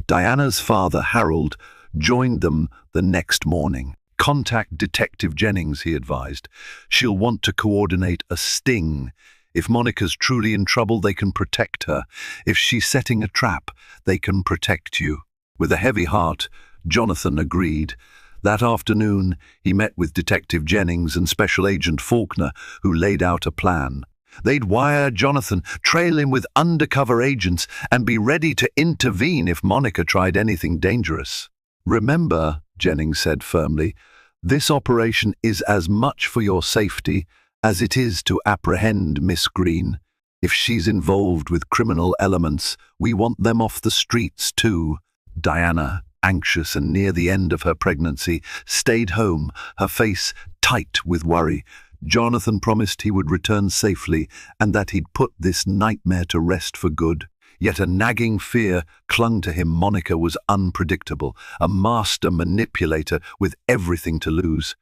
Diana's father, Harold, joined them the next morning. "Contact Detective Jennings," he advised. "She'll want to coordinate a sting. If Monica's truly in trouble, they can protect her. If she's setting a trap, they can protect you." With a heavy heart, Jonathan agreed. That afternoon, he met with Detective Jennings and Special Agent Faulkner, who laid out a plan. They'd wire Jonathan, trail him with undercover agents, and be ready to intervene if Monica tried anything dangerous. "Remember," Jennings said firmly, "this operation is as much for your safety as it is to apprehend Miss Green. If she's involved with criminal elements, we want them off the streets too." Diana, anxious and near the end of her pregnancy, stayed home, her face tight with worry. Jonathan promised he would return safely and that he'd put this nightmare to rest for good. Yet a nagging fear clung to him. Monica was unpredictable, a master manipulator with everything to lose.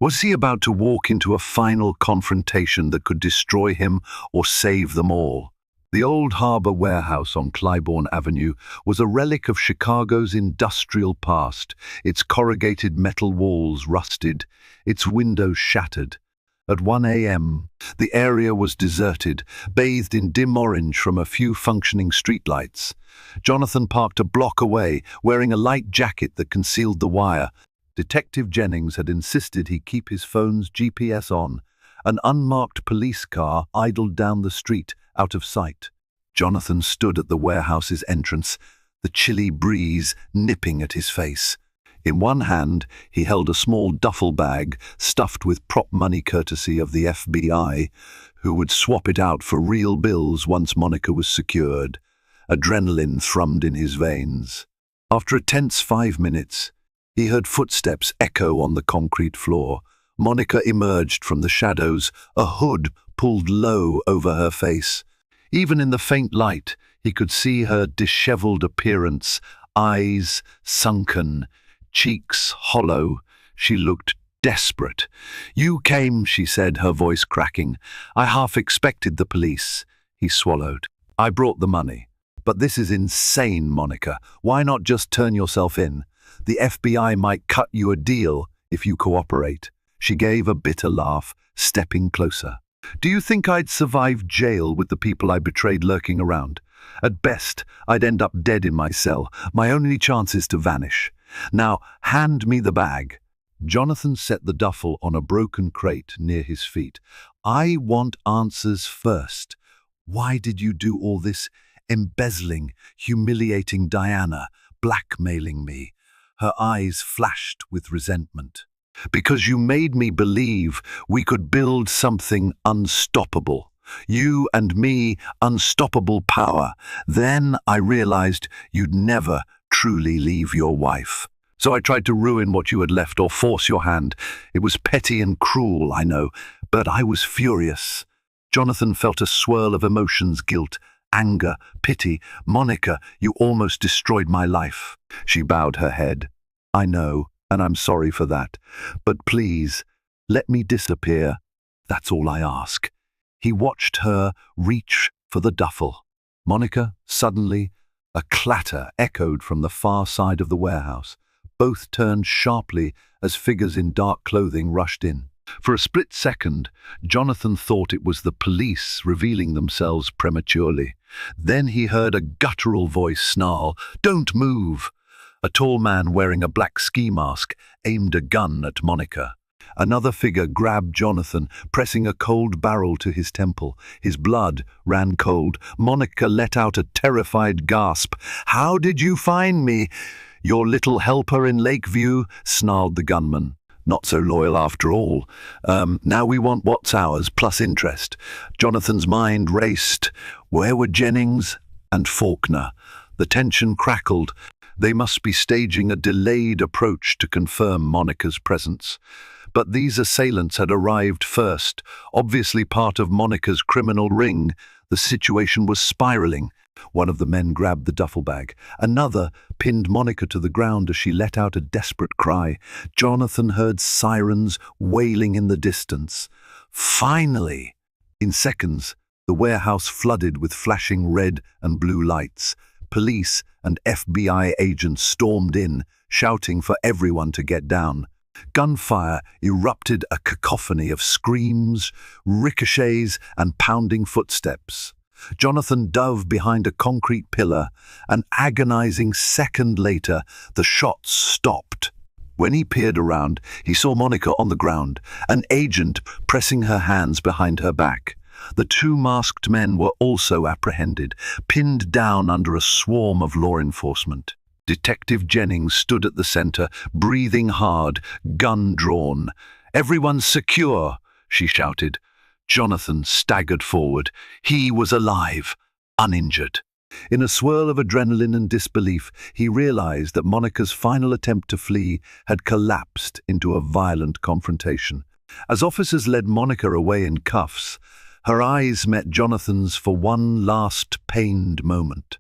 Was he about to walk into a final confrontation that could destroy him or save them all? The Old Harbour Warehouse on Clybourne Avenue was a relic of Chicago's industrial past, its corrugated metal walls rusted, its windows shattered. At 1 a.m., the area was deserted, bathed in dim orange from a few functioning streetlights. Jonathan parked a block away, wearing a light jacket that concealed the wire. Detective Jennings had insisted he keep his phone's GPS on. An unmarked police car idled down the street, out of sight. Jonathan stood at the warehouse's entrance, the chilly breeze nipping at his face. In one hand, he held a small duffel bag stuffed with prop money courtesy of the FBI, who would swap it out for real bills once Monica was secured. Adrenaline thrummed in his veins. After a tense 5 minutes, he heard footsteps echo on the concrete floor. Monica emerged from the shadows, a hood pulled low over her face. Even in the faint light, he could see her disheveled appearance, eyes sunken, cheeks hollow. She looked desperate. "You came," she said, her voice cracking. "I half expected the police." He swallowed. "I brought the money. But this is insane, Monica. Why not just turn yourself in? The FBI might cut you a deal if you cooperate." She gave a bitter laugh, stepping closer. "Do you think I'd survive jail with the people I betrayed lurking around? At best, I'd end up dead in my cell. My only chance is to vanish. Now, hand me the bag." Jonathan set the duffel on a broken crate near his feet. "I want answers first. Why did you do all this embezzling, humiliating Diana, blackmailing me?" Her eyes flashed with resentment. "Because you made me believe we could build something unstoppable. You and me, unstoppable power. Then I realized you'd never truly leave your wife. So I tried to ruin what you had left or force your hand. It was petty and cruel, I know, but I was furious. Jonathan felt a swirl of emotions, guilt, anger, pity. Monica, you almost destroyed my life. She bowed her head. I know, and I'm sorry for that. But please, let me disappear. That's all I ask. He watched her reach for the duffel. Monica, suddenly, a clatter echoed from the far side of the warehouse. Both turned sharply as figures in dark clothing rushed in. For a split second, Jonathan thought it was the police revealing themselves prematurely. Then he heard a guttural voice snarl, "Don't move!" A tall man wearing a black ski mask aimed a gun at Monica. Another figure grabbed Jonathan, pressing a cold barrel to his temple. His blood ran cold. Monica let out a terrified gasp. "How did you find me? Your little helper in Lakeview?" snarled the gunman. "Not so loyal after all. Now we want what's ours, plus interest." Jonathan's mind raced. Where were Jennings and Faulkner? The tension crackled. They must be staging a delayed approach to confirm Monica's presence. But these assailants had arrived first, obviously part of Monica's criminal ring. The situation was spiraling. One of the men grabbed the duffel bag. Another pinned Monica to the ground as she let out a desperate cry. Jonathan heard sirens wailing in the distance. Finally! In seconds, the warehouse flooded with flashing red and blue lights. Police and FBI agents stormed in, shouting for everyone to get down. Gunfire erupted, a cacophony of screams, ricochets, and pounding footsteps. Jonathan dove behind a concrete pillar. An agonizing second later, the shots stopped. When he peered around, he saw Monica on the ground, an agent pressing her hands behind her back. The two masked men were also apprehended, pinned down under a swarm of law enforcement. Detective Jennings stood at the center, breathing hard, gun drawn. "Everyone's secure," she shouted. Jonathan staggered forward. He was alive, uninjured. In a swirl of adrenaline and disbelief, he realized that Monica's final attempt to flee had collapsed into a violent confrontation. As officers led Monica away in cuffs, her eyes met Jonathan's for one last pained moment.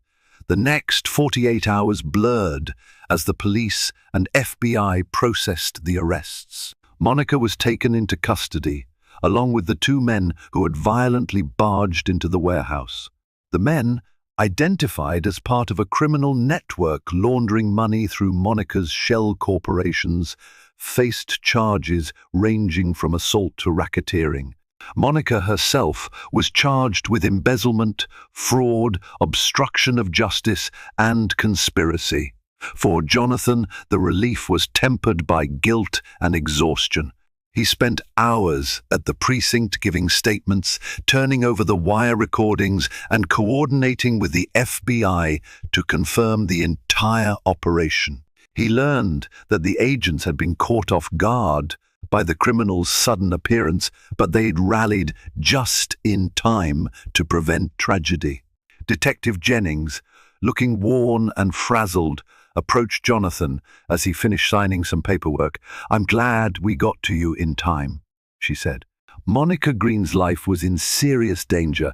The next 48 hours blurred as the police and FBI processed the arrests. Monica was taken into custody, along with the two men who had violently barged into the warehouse. The men, identified as part of a criminal network laundering money through Monica's shell corporations, faced charges ranging from assault to racketeering. Monica herself was charged with embezzlement, fraud, obstruction of justice, and conspiracy. For Jonathan, the relief was tempered by guilt and exhaustion. He spent hours at the precinct giving statements, turning over the wire recordings, and coordinating with the FBI to confirm the entire operation. He learned that the agents had been caught off guard by the criminals' sudden appearance, but they'd rallied just in time to prevent tragedy. Detective Jennings, looking worn and frazzled, approached Jonathan as he finished signing some paperwork. "I'm glad we got to you in time," she said. "Monica Green's life was in serious danger,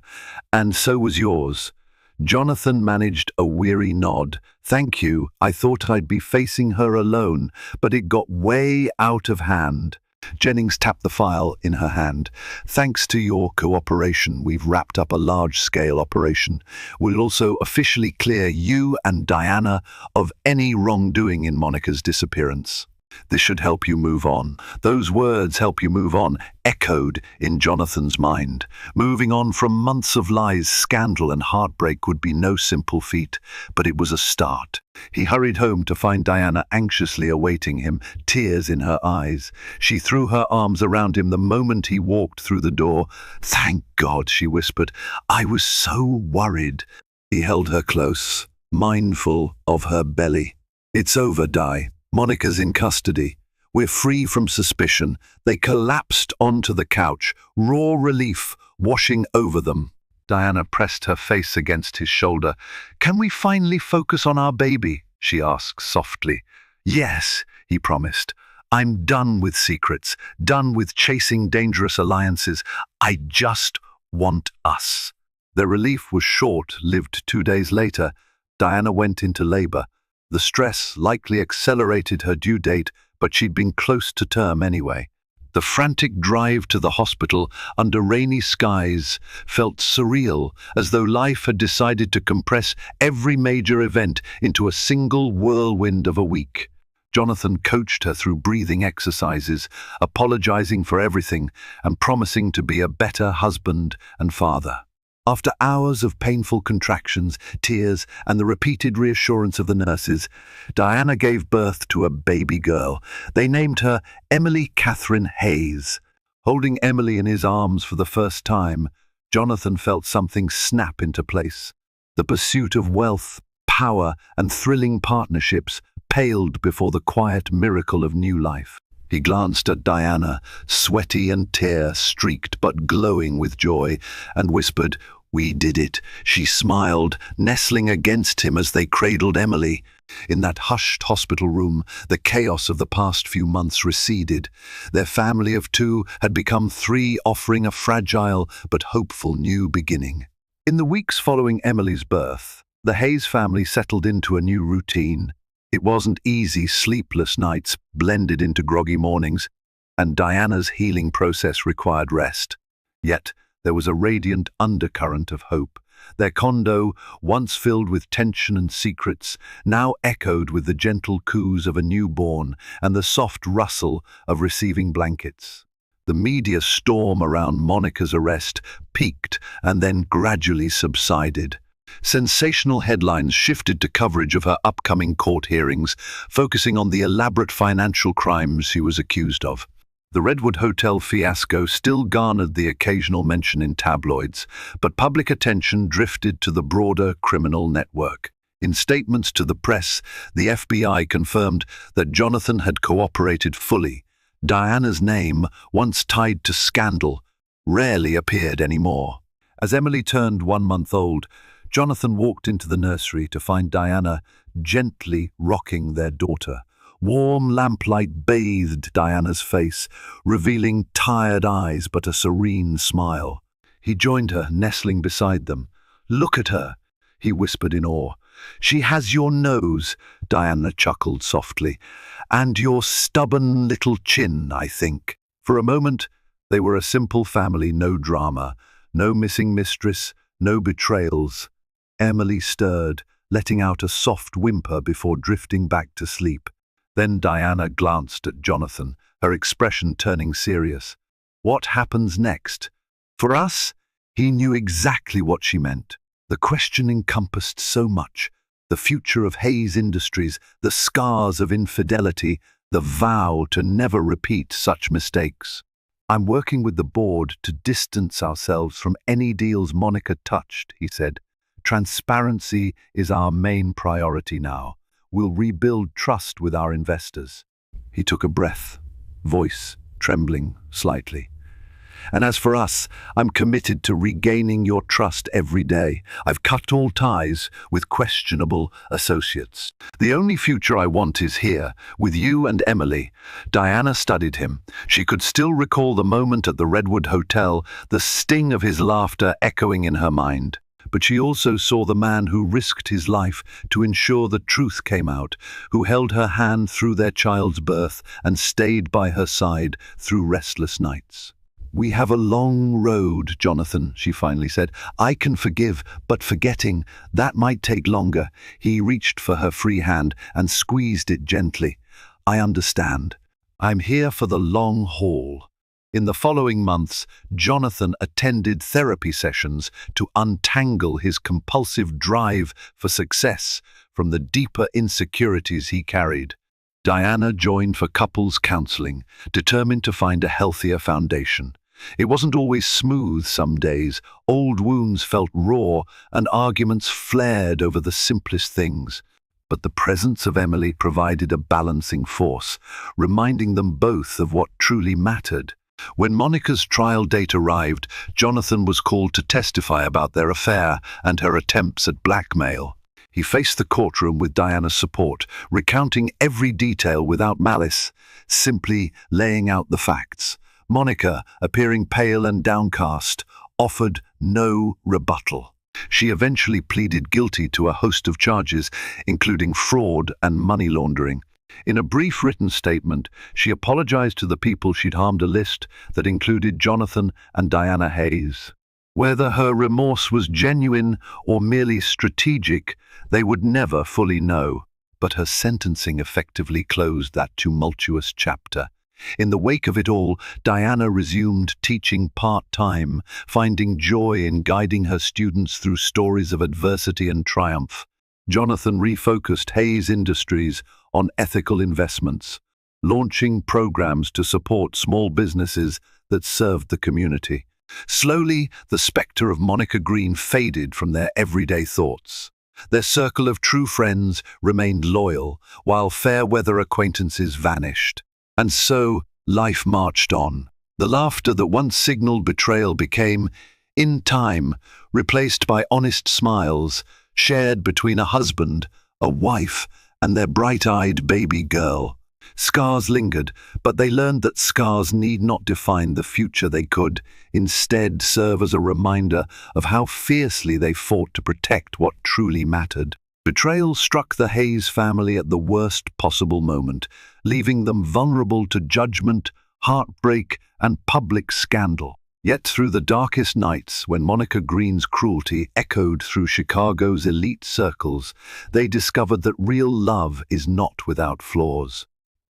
and so was yours." Jonathan managed a weary nod. "Thank you. I thought I'd be facing her alone, but it got way out of hand." Jennings tapped the file in her hand. "Thanks to your cooperation, we've wrapped up a large-scale operation. We'll also officially clear you and Diana of any wrongdoing in Monica's disappearance. This should help you move on." Those words, "help you move on," echoed in Jonathan's mind. Moving on from months of lies, scandal, and heartbreak would be no simple feat, but it was a start. He hurried home to find Diana anxiously awaiting him, tears in her eyes. She threw her arms around him the moment he walked through the door. "Thank God," she whispered. "I was so worried." He held her close, mindful of her belly. "It's over, Di. Monica's in custody. We're free from suspicion. They collapsed onto the couch, raw relief washing over them. Diana pressed her face against his shoulder. "Can we finally focus on our baby?" she asked softly. "Yes," he promised. "I'm done with secrets, done with chasing dangerous alliances. I just want us." Their relief was short-lived. 2 days later, Diana went into labor. The stress likely accelerated her due date, but she'd been close to term anyway. The frantic drive to the hospital under rainy skies felt surreal, as though life had decided to compress every major event into a single whirlwind of a week. Jonathan coached her through breathing exercises, apologizing for everything and promising to be a better husband and father. After hours of painful contractions, tears, and the repeated reassurance of the nurses, Diana gave birth to a baby girl. They named her Emily Catherine Hayes. Holding Emily in his arms for the first time, Jonathan felt something snap into place. The pursuit of wealth, power, and thrilling partnerships paled before the quiet miracle of new life. He glanced at Diana, sweaty and tear-streaked but glowing with joy, and whispered, "We did it." She smiled, nestling against him as they cradled Emily. In that hushed hospital room, the chaos of the past few months receded. Their family of 2 had become 3, offering a fragile but hopeful new beginning. In the weeks following Emily's birth, the Hayes family settled into a new routine. It wasn't easy. Sleepless nights blended into groggy mornings, and Diana's healing process required rest. Yet there was a radiant undercurrent of hope. Their condo, once filled with tension and secrets, now echoed with the gentle coos of a newborn and the soft rustle of receiving blankets. The media storm around Monica's arrest peaked and then gradually subsided. Sensational headlines shifted to coverage of her upcoming court hearings, focusing on the elaborate financial crimes she was accused of. The Redwood Hotel fiasco still garnered the occasional mention in tabloids, but public attention drifted to the broader criminal network. In statements to the press, the FBI confirmed that Jonathan had cooperated fully. Diana's name, once tied to scandal, rarely appeared anymore. As Emily turned 1 month old, Jonathan walked into the nursery to find Diana gently rocking their daughter. Warm lamplight bathed Diana's face, revealing tired eyes but a serene smile. He joined her, nestling beside them. "Look at her," he whispered in awe. "She has your nose," Diana chuckled softly, "and your stubborn little chin, I think." For a moment, they were a simple family, no drama, no missing mistress, no betrayals. Emily stirred, letting out a soft whimper before drifting back to sleep. Then Diana glanced at Jonathan, her expression turning serious. What happens next? For us, he knew exactly what she meant. The question encompassed so much: the future of Hayes Industries, the scars of infidelity, the vow to never repeat such mistakes. "I'm working with the board to distance ourselves from any deals Monica touched," he said. "Transparency is our main priority now. We'll rebuild trust with our investors." He took a breath, voice trembling slightly. "And as for us, I'm committed to regaining your trust every day. I've cut all ties with questionable associates. The only future I want is here, with you and Emily." Diana studied him. She could still recall the moment at the Redwood Hotel, the sting of his laughter echoing in her mind. But she also saw the man who risked his life to ensure the truth came out, who held her hand through their child's birth and stayed by her side through restless nights. "We have a long road, Jonathan," she finally said. "I can forgive, but forgetting, that might take longer." He reached for her free hand and squeezed it gently. "I understand. I'm here for the long haul." In the following months, Jonathan attended therapy sessions to untangle his compulsive drive for success from the deeper insecurities he carried. Diana joined for couples counseling, determined to find a healthier foundation. It wasn't always smooth some days. Old wounds felt raw, and arguments flared over the simplest things. but the presence of Emily provided a balancing force, reminding them both of what truly mattered. When Monica's trial date arrived, Jonathan was called to testify about their affair and her attempts at blackmail. He faced the courtroom with Diana's support, recounting every detail without malice, simply laying out the facts. Monica, appearing pale and downcast, offered no rebuttal. She eventually pleaded guilty to a host of charges, including fraud and money laundering. In a brief written statement, she apologized to the people she'd harmed, a list that included Jonathan and Diana Hayes. Whether her remorse was genuine or merely strategic, they would never fully know, but her sentencing effectively closed that tumultuous chapter. In the wake of it all, Diana resumed teaching part-time, finding joy in guiding her students through stories of adversity and triumph. Jonathan refocused Hayes Industries on ethical investments, launching programs to support small businesses that served the community. Slowly, the spectre of Monica Green faded from their everyday thoughts. Their circle of true friends remained loyal, while fair-weather acquaintances vanished. And so, life marched on. The laughter that once signaled betrayal became, in time, replaced by honest smiles, shared between a husband, a wife, and their bright-eyed baby girl. Scars lingered, but they learned that scars need not define the future. They could, instead, serve as a reminder of how fiercely they fought to protect what truly mattered. Betrayal struck the Hayes family at the worst possible moment, leaving them vulnerable to judgment, heartbreak, and public scandal. Yet through the darkest nights, when Monica Green's cruelty echoed through Chicago's elite circles, they discovered that real love is not without flaws.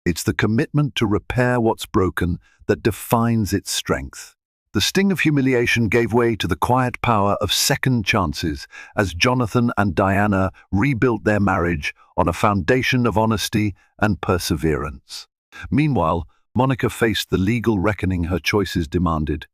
It's the commitment to repair what's broken that defines its strength. The sting of humiliation gave way to the quiet power of second chances as Jonathan and Diana rebuilt their marriage on a foundation of honesty and perseverance. Meanwhile, Monica faced the legal reckoning her choices demanded.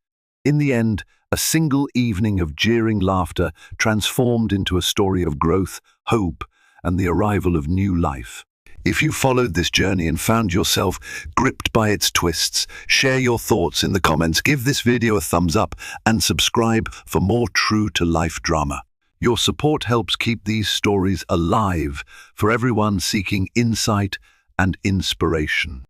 In the end, a single evening of jeering laughter transformed into a story of growth, hope, and the arrival of new life. If you followed this journey and found yourself gripped by its twists, share your thoughts in the comments, give this video a thumbs up, and subscribe for more true-to-life drama. Your support helps keep these stories alive for everyone seeking insight and inspiration.